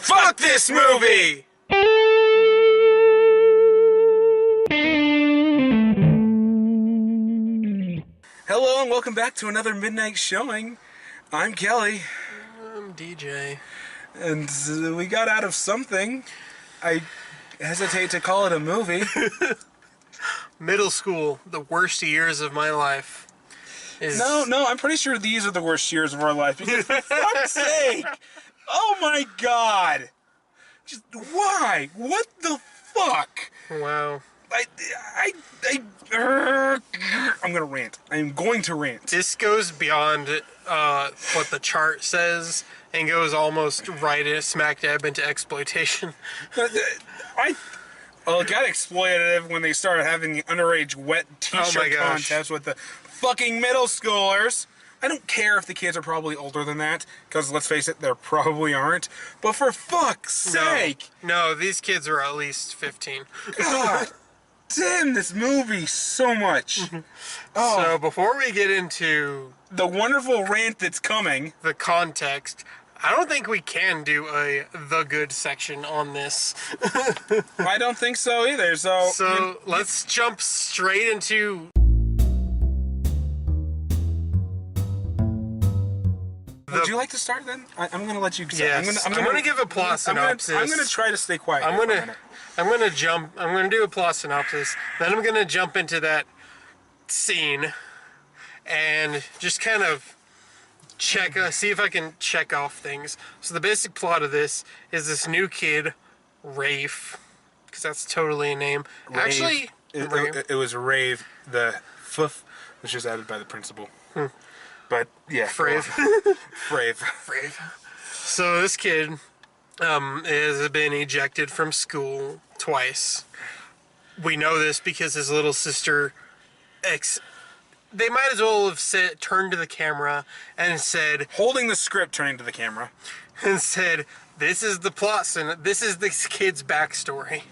Fuck this movie! Hello and welcome back to another midnight showing. I'm Kelly. I'm DJ. And we got out of something. I hesitate to call it a movie. Middle school, the worst years of my life. No, I'm pretty sure these are the worst years of our life. Because for fuck's sake! Oh my god! Just why? What the fuck? Wow. I'm gonna rant. I'm going to rant. This goes beyond what the chart says and goes almost right smack dab into exploitation. It got exploitative when they started having the underage wet t-shirt contest with the fucking middle schoolers. I don't care if the kids are probably older than that, because let's face it, they probably aren't. But for fuck's sake! No, these kids are at least 15. God damn this movie so much. So before we get into the wonderful rant that's coming, the context, I don't think we can do a the good section on this. I don't think so either. So let's jump straight into Would you like to start then? I'm going to let you. Yes, I'm going to give a plot synopsis. I'm going to try to stay quiet. I'm going to do a plot synopsis. Then I'm going to jump into that scene and just kind of see if I can check off things. So the basic plot of this is this new kid, Rafe, because that's totally a name. Rave. Actually, it was Rave, the F, which is added by the principal. But yeah, Frave. Frave. So this kid has been ejected from school twice. We know this because his little sister, they might as well have turned to the camera and said, holding the script, turning to the camera, and said, "This is the plot, and this is this kid's backstory."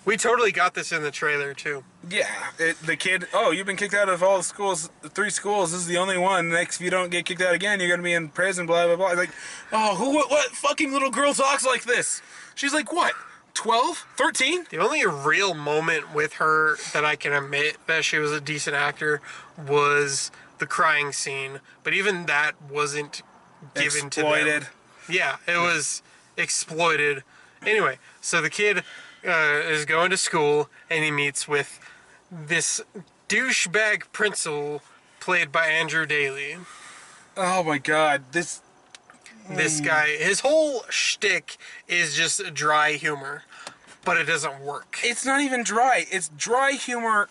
We totally got this in the trailer too. Yeah, the kid. Oh, you've been kicked out of all the schools, 3 schools. This is the only one. Next, if you don't get kicked out again, you're gonna be in prison. Blah blah blah. Like, oh, what fucking little girl talks like this? She's like what? 12? 13? The only real moment with her that I can admit that she was a decent actor was the crying scene. But even that wasn't given to them. Yeah, it was exploited. Anyway, so the kid is going to school and he meets with this douchebag principal played by Andrew Daly. Oh my god, this guy, his whole shtick is just dry humor, but it doesn't work. It's not even dry. It's dry humor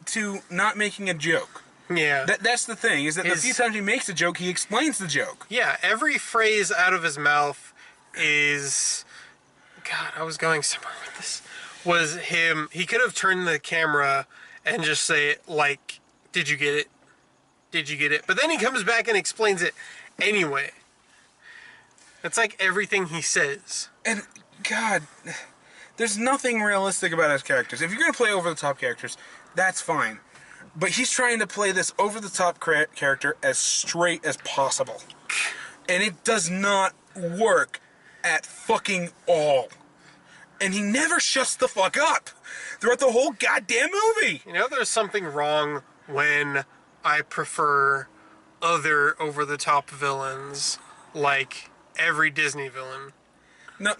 to not making a joke. Yeah. That's the thing, is that the few times he makes a joke, he explains the joke. Yeah, every phrase out of his mouth is... God, I was going somewhere with this. Was him... He could have turned the camera and just say, like, "Did you get it? Did you get it?" But then he comes back and explains it anyway. It's like everything he says. And, God, there's nothing realistic about his characters. If you're going to play over-the-top characters, that's fine. But he's trying to play this over-the-top character as straight as possible. And it does not work at fucking all. And he never shuts the fuck up throughout the whole goddamn movie. You know, there's something wrong when I prefer other over-the-top villains, like every Disney villain. No.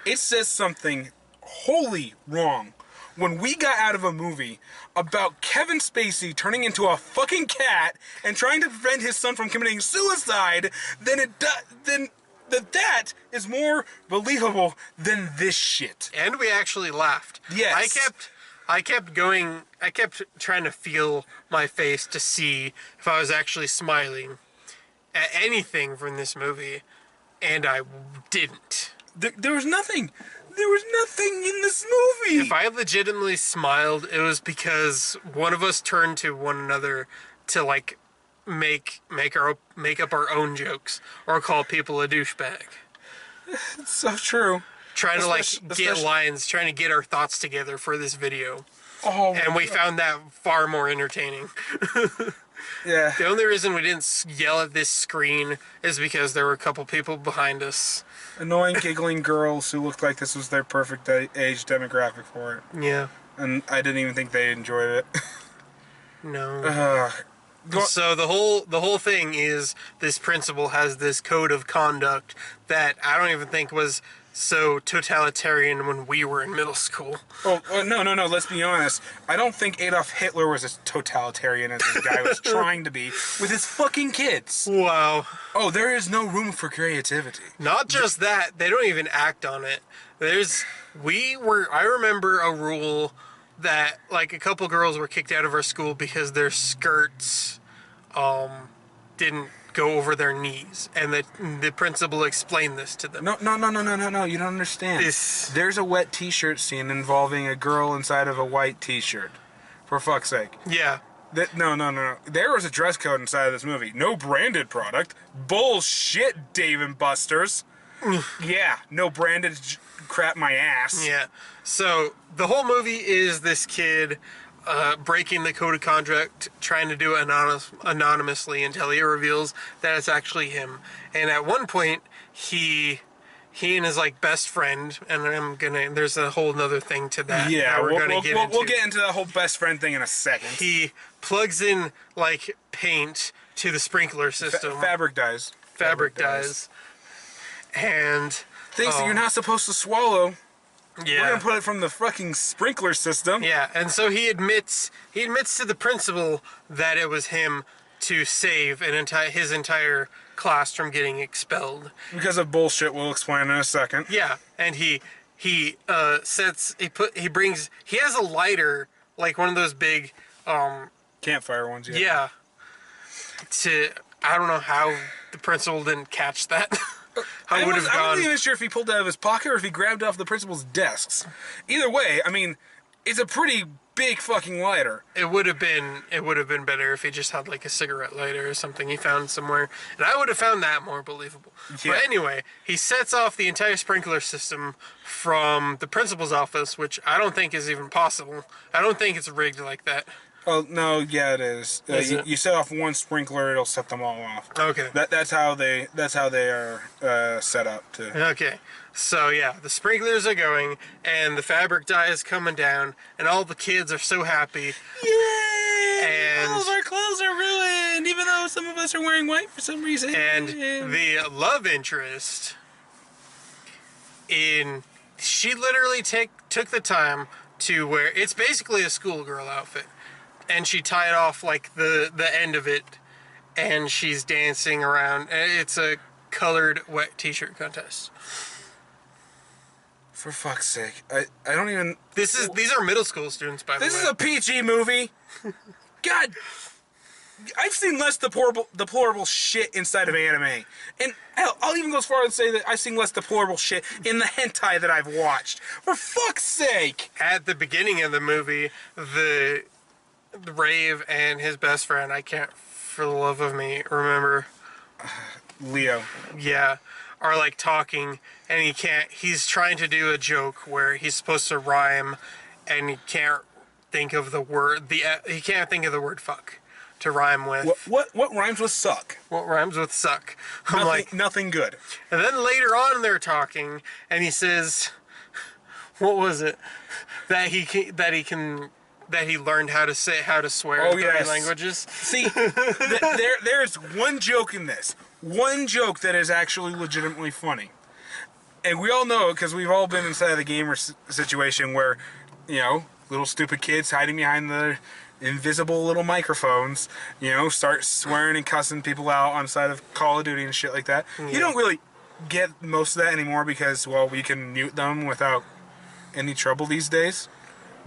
It says something wholly wrong when we got out of a movie about Kevin Spacey turning into a fucking cat and trying to prevent his son from committing suicide, that is more believable than this shit. And we actually laughed. Yes. I kept trying to feel my face to see if I was actually smiling at anything from this movie, and I didn't. There was nothing. There was nothing in this movie. If I legitimately smiled, it was because one of us turned to one another to, like, make up our own jokes or call people a douchebag. It's so true. Trying to get lines, trying to get our thoughts together for this video. Oh, and we found that far more entertaining. Yeah. The only reason we didn't yell at this screen is because there were a couple people behind us. Annoying, giggling girls who looked like this was their perfect age demographic for it. Yeah. And I didn't even think they enjoyed it. No. So the whole thing is this principal has this code of conduct that I don't even think was so totalitarian when we were in middle school. Oh, no, let's be honest. I don't think Adolf Hitler was as totalitarian as this guy was trying to be with his fucking kids. Wow. Oh, there is no room for creativity. Not just that, they don't even act on it. I remember a rule that, like, a couple girls were kicked out of our school because their skirts didn't go over their knees, and the principal explained this to them. No, you don't understand. There's a wet t-shirt scene involving a girl inside of a white t-shirt. For fuck's sake. Yeah. No. There was a dress code inside of this movie. No branded product. Bullshit, Dave and Buster's. Yeah, no branded crap my ass. Yeah. So the whole movie is this kid breaking the code of conduct, trying to do it anonymously until he reveals that it's actually him. And at one point, he and his like best friend, and there's a whole nother thing to that. Yeah, we'll get into that whole best friend thing in a second. He plugs in like paint to the sprinkler system. Fabric dyes. And things that you're not supposed to swallow. Yeah. We're gonna put it from the fucking sprinkler system. Yeah, and so he admits to the principal that it was him to save his entire class from getting expelled. Because of bullshit we'll explain in a second. Yeah, and he has a lighter, like one of those big campfire ones, yeah. Yeah. I don't know how the principal didn't catch that. I wasn't even sure if he pulled it out of his pocket or if he grabbed it off the principal's desks. Either way, I mean, it's a pretty big fucking lighter. It would have been better if he just had like a cigarette lighter or something he found somewhere, and I would have found that more believable. Yeah. But anyway, he sets off the entire sprinkler system from the principal's office, which I don't think is even possible. I don't think it's rigged like that. Oh, no, yeah, it is. You set off one sprinkler, it'll set them all off. Okay. That's how they are set up to. Okay. So yeah, the sprinklers are going, and the fabric dye is coming down, and all the kids are so happy. Yay! And all of our clothes are ruined, even though some of us are wearing white for some reason. And the love interest she literally took the time to wear, it's basically a schoolgirl outfit. And she tied off like the end of it, and she's dancing around. It's a colored wet t-shirt contest. For fuck's sake, I don't even. These are middle school students, by the way. This is a PG movie. God, I've seen less deplorable shit inside of anime, and hell, I'll even go as far as to say that I've seen less deplorable shit in the hentai that I've watched. For fuck's sake! At the beginning of the movie, the Rave and his best friend, I can't for the love of me remember. Leo. Yeah, are like talking, and he's trying to do a joke where he's supposed to rhyme, and he can't think of the word, he can't think of the word fuck to rhyme with. What rhymes with suck? What rhymes with suck? Nothing good. And then later on they're talking, and he says, what was it? That he learned how to swear in 30 languages. See, there's one joke in this. One joke that is actually legitimately funny. And we all know it because we've all been inside of the gamer situation where, little stupid kids hiding behind the invisible little microphones, start swearing and cussing people out on the side of Call of Duty and shit like that. Yeah. You don't really get most of that anymore because, well, we can mute them without any trouble these days.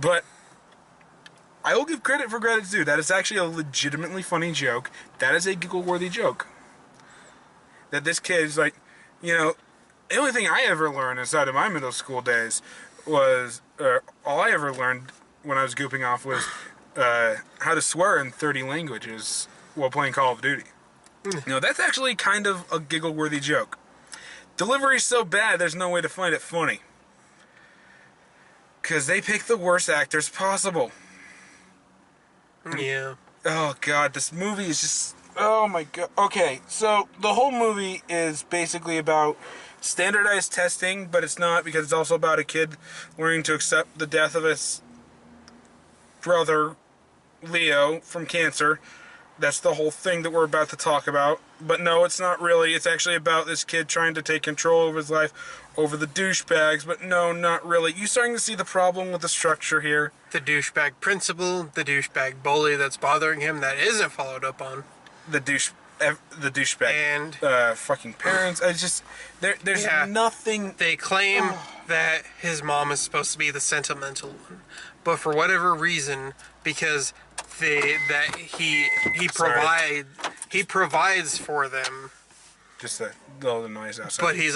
But I will give credit for credit's due. That is actually a legitimately funny joke. That is a giggle-worthy joke. That this kid's like, the only thing I ever learned inside of my middle school days was, all I ever learned when I was gooping off was how to swear in 30 languages while playing Call of Duty. That's actually kind of a giggle-worthy joke. Delivery's so bad, there's no way to find it funny. Because they pick the worst actors possible. Yeah. Oh god, this movie is just, oh my god. Okay, so the whole movie is basically about standardized testing, but it's not, because it's also about a kid learning to accept the death of his brother Leo from cancer. That's the whole thing that we're about to talk about. But no, it's not really. It's actually about this kid trying to take control of his life over the douchebags. But no, not really. You starting to see the problem with the structure here? The douchebag principal, the douchebag bully that's bothering him that isn't followed up on. The douchebag and fucking parents. I just there's nothing. They claim that his mom is supposed to be the sentimental one, but for whatever reason, because he provides for them. Just a little noise outside. But he's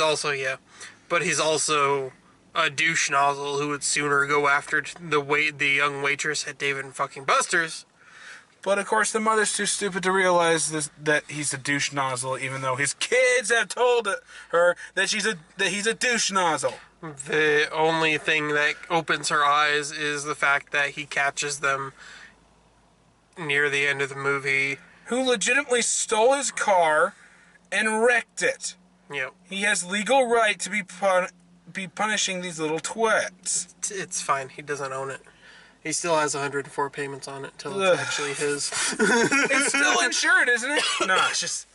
also a douche nozzle who would sooner go after the young waitress at Dave and fucking Buster's. But of course, the mother's too stupid to realize that he's a douche nozzle, even though his kids have told her that he's a douche nozzle. The only thing that opens her eyes is the fact that he catches them near the end of the movie. Who legitimately stole his car and wrecked it. Yep. He has legal right to be punishing these little twits. It's fine. He doesn't own it. He still has 104 payments on it until it's actually his. It's still insured, isn't it? No, it's just...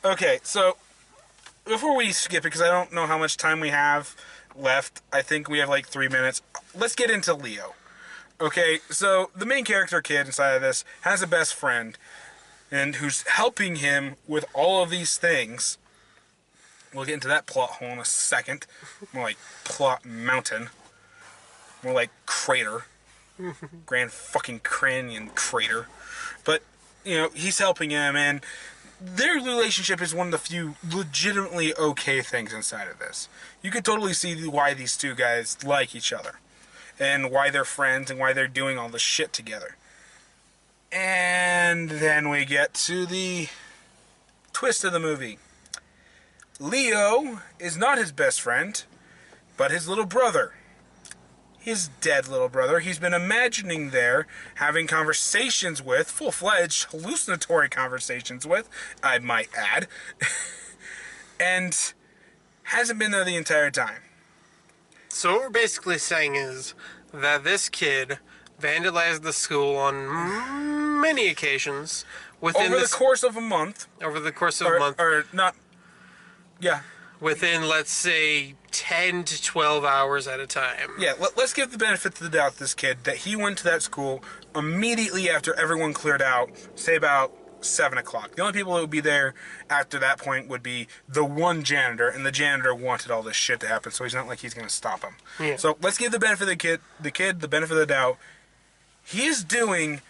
Okay, so before we skip it, because I don't know how much time we have left, I think we have like 3 minutes. Let's get into Leo. Okay, so the main character kid inside of this has a best friend, and who's helping him with all of these things. We'll get into that plot hole in a second. More like plot mountain. More like crater. Grand fucking Canyon crater. But, you know, he's helping him, and their relationship is one of the few legitimately okay things inside of this. You could totally see why these two guys like each other, and why they're friends, and why they're doing all this shit together. And then we get to the twist of the movie. Leo is not his best friend, but his little brother. His dead little brother. He's been imagining there, having conversations with, full-fledged, hallucinatory conversations with, I might add, and hasn't been there the entire time. So what we're basically saying is that this kid vandalized the school on many occasions over the course of a month. Over the course of a month. Or not... Yeah. Within, let's say, 10 to 12 hours at a time. Yeah, let's give the benefit to the doubt to this kid that he went to that school immediately after everyone cleared out, say about 7 o'clock. The only people that would be there after that point would be the one janitor, and the janitor wanted all this shit to happen, so he's not like he's going to stop him. Yeah. So let's give the benefit of the kid the benefit of the doubt. He is doing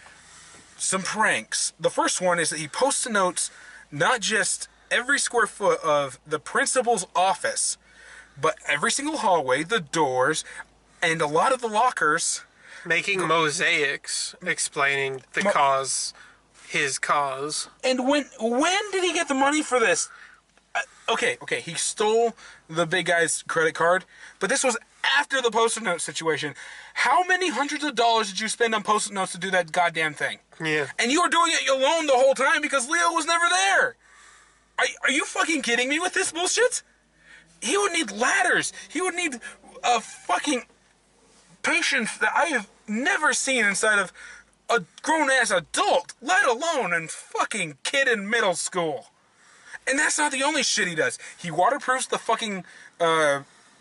some pranks. The first one is that he posts notes, not just every square foot of the principal's office, but every single hallway, the doors, and a lot of the lockers. Making mosaics explaining his cause. And when did he get the money for this? Okay, he stole the big guy's credit card, but this was after the Post-it note situation. How many hundreds of dollars did you spend on Post-it notes to do that goddamn thing? Yeah. And you were doing it alone the whole time because Leo was never there. Are you fucking kidding me with this bullshit? He would need ladders. He would need a fucking patience that I have never seen inside of a grown-ass adult, let alone a fucking kid in middle school. And that's not the only shit he does. He waterproofs the fucking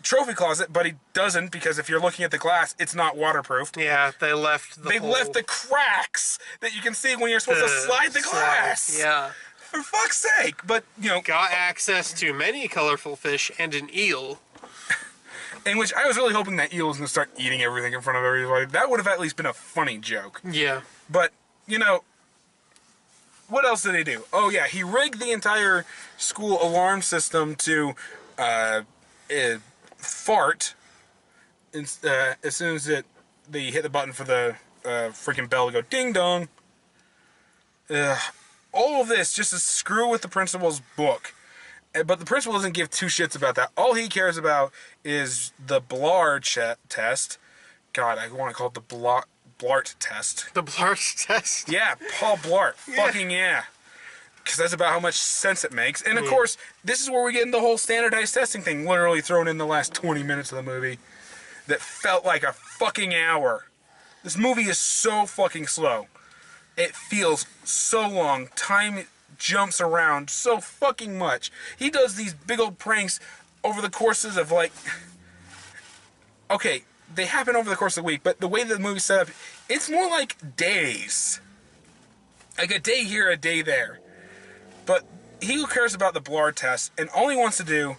trophy closet, but he doesn't, because if you're looking at the glass, it's not waterproofed. Yeah, they left the cracks that you can see when you're supposed to slide the glass. Yeah. For fuck's sake. But, you know... Got access to many colorful fish and an eel. In which I was really hoping that eel was going to start eating everything in front of everybody. That would have at least been a funny joke. Yeah. But, you know... What else did he do? Oh, yeah, he rigged the entire school alarm system to fart as soon as they hit the button for the freaking bell to go ding-dong. All of this just to screw with the principal's book. But the principal doesn't give two shits about that. All he cares about is the Blar test. God, I want to call it the Blart test. The Blart test? Yeah, Paul Blart. Fucking yeah. Because that's about how much sense it makes. And of course, this is where we get into the whole standardized testing thing, literally thrown in the last 20 minutes of the movie, that felt like a fucking hour. This movie is so fucking slow. It feels so long. Time jumps around so fucking much. He does these big old pranks over the courses of like... Okay, they happen over the course of the week, but the way the movie's set up, it's more like days. Like a day here, a day there. But he who cares about the Blart test, and all he wants to do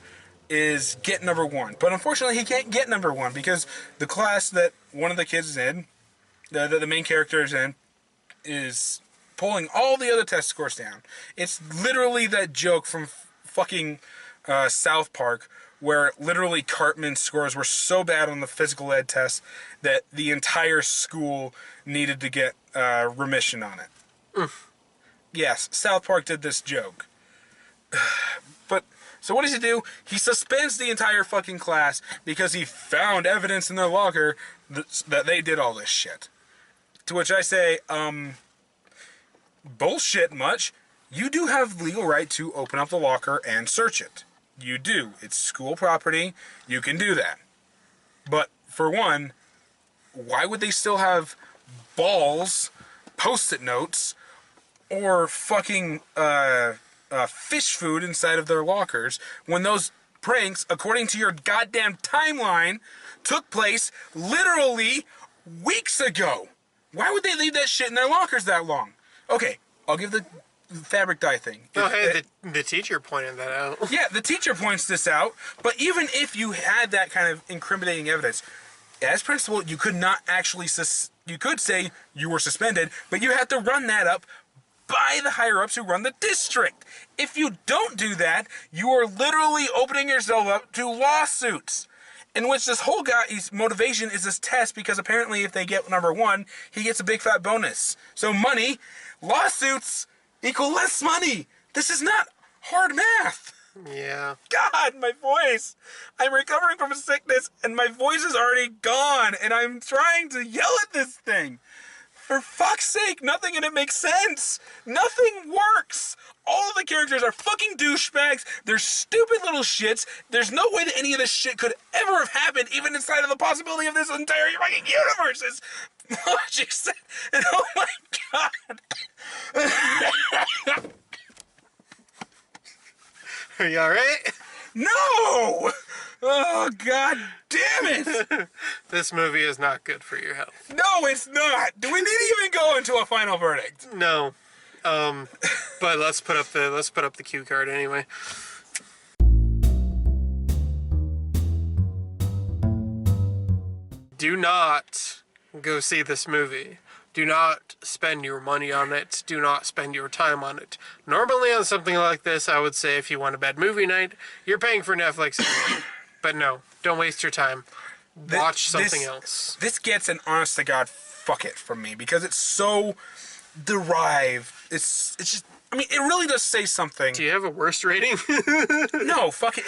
is get number one. But unfortunately, he can't get number one because the class that one of the kids is in, the main character is in, is pulling all the other test scores down. It's literally that joke from fucking South Park where literally Cartman's scores were so bad on the physical ed test that the entire school needed to get remission on it. Yes, South Park did this joke. But, so what does he do? He suspends the entire fucking class because he found evidence in their locker that they did all this shit. To which I say, bullshit much. You do have legal right to open up the locker and search it. You do. It's school property. You can do that. But, for one, why would they still have balls, Post-it notes, or fucking fish food inside of their lockers when those pranks, according to your goddamn timeline, took place literally weeks ago? Why would they leave that shit in their lockers that long? Okay, I'll give the fabric dye thing. Oh, hey, the teacher pointed that out. Yeah, the teacher points this out, but even if you had that kind of incriminating evidence, as principal, you could not actually, you could say you were suspended, but you have to run that up by the higher-ups who run the district. If you don't do that, you are literally opening yourself up to lawsuits. In which this whole guy's motivation is this test because apparently if they get number one, he gets a big fat bonus. So money, lawsuits equal less money. This is not hard math. Yeah. God, my voice. I'm recovering from a sickness and my voice is already gone and I'm trying to yell at this thing. For fuck's sake, nothing in it makes sense. Nothing works. All of the characters are fucking douchebags. They're stupid little shits. There's no way that any of this shit could ever have happened, even inside of the possibility of this entire fucking universe. Is logic set. And oh my god. Are you alright? No! Oh, god damn it! This movie is not good for your health. No, it's not! Do we need to even go into a final verdict? No. But let's put up the cue card anyway. Do not go see this movie. Do not spend your money on it. Do not spend your time on it. Normally on something like this, I would say if you want a bad movie night, you're paying for Netflix anyway. But no, don't waste your time. Watch something else. This gets an honest to God fuck it from me because it's so derived. It's just, I mean, it really does say something. Do you have a worst rating? No, fuck it.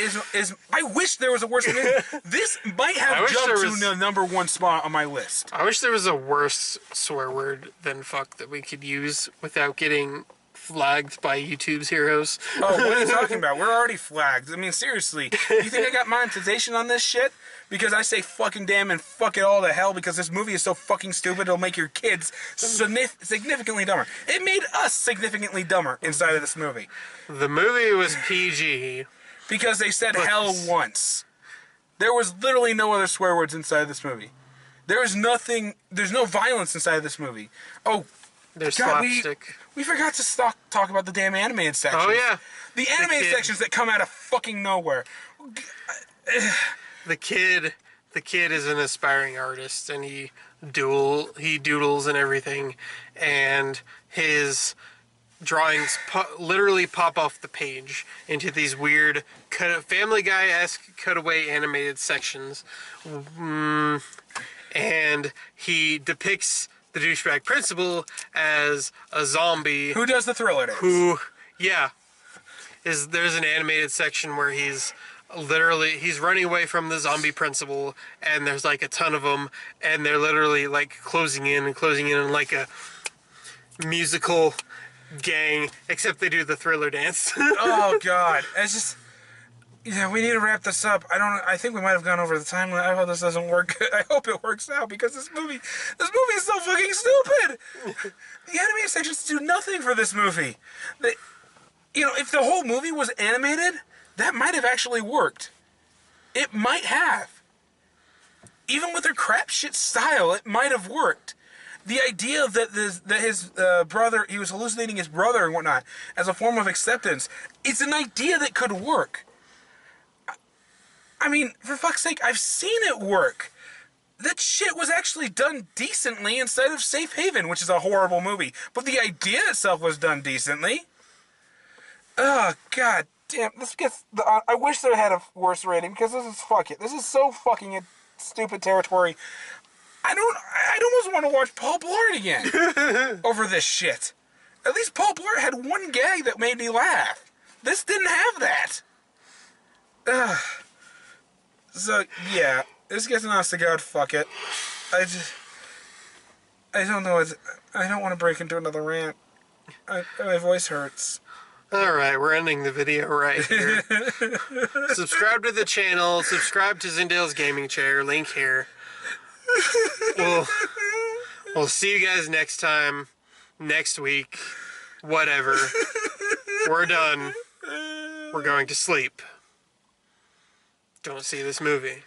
I wish there was a worst rating. This might have jumped to the number one spot on my list. I wish there was a worse swear word than fuck that we could use without getting flagged by YouTube's heroes. Oh, what are you talking about? We're already flagged. I mean, seriously. You think I got monetization on this shit? Because I say fucking damn and fuck it all to hell because this movie is so fucking stupid it'll make your kids significantly dumber. It made us significantly dumber inside of this movie. The movie was PG. Because they said hell once. There was literally no other swear words inside of this movie. There's no violence inside of this movie. Oh, there's God, slapstick. We forgot to talk about the damn animated sections. Oh, yeah. The animated sections that come out of fucking nowhere. The kid is an aspiring artist, and he doodles and everything, and his drawings literally pop off the page into these weird Family Guy-esque cutaway animated sections, and he depicts the douchebag principal as a zombie. Who does the Thriller dance? There's an animated section where he's literally, he's running away from the zombie principal, and there's like a ton of them, and they're literally like closing in like a musical gang, except they do the Thriller dance. Oh God, it's just. Yeah, we need to wrap this up. I think we might have gone over the time limit. I hope this doesn't work. I hope it works out because this movie is so fucking stupid. The animated sections do nothing for this movie. If the whole movie was animated, that might have actually worked. It might have. Even with their crap shit style, it might have worked. The idea that his brother, he was hallucinating his brother and whatnot as a form of acceptance, it's an idea that could work. I mean, for fuck's sake, I've seen it work. That shit was actually done decently inside of Safe Haven, which is a horrible movie. But the idea itself was done decently. Oh, God damn. I wish they had a worse rating, because this is so fucking stupid territory. I'd almost want to watch Paul Blart again over this shit. At least Paul Blart had one gag that made me laugh. This didn't have that. Ugh. So, yeah, this gets an honest to God, fuck it. I don't know, I don't want to break into another rant. My voice hurts. Alright, we're ending the video right here. Subscribe to the channel, subscribe to Zindale's Gaming Chair, link here. We'll see you guys next time, next week, whatever. We're done. We're going to sleep. Don't see this movie.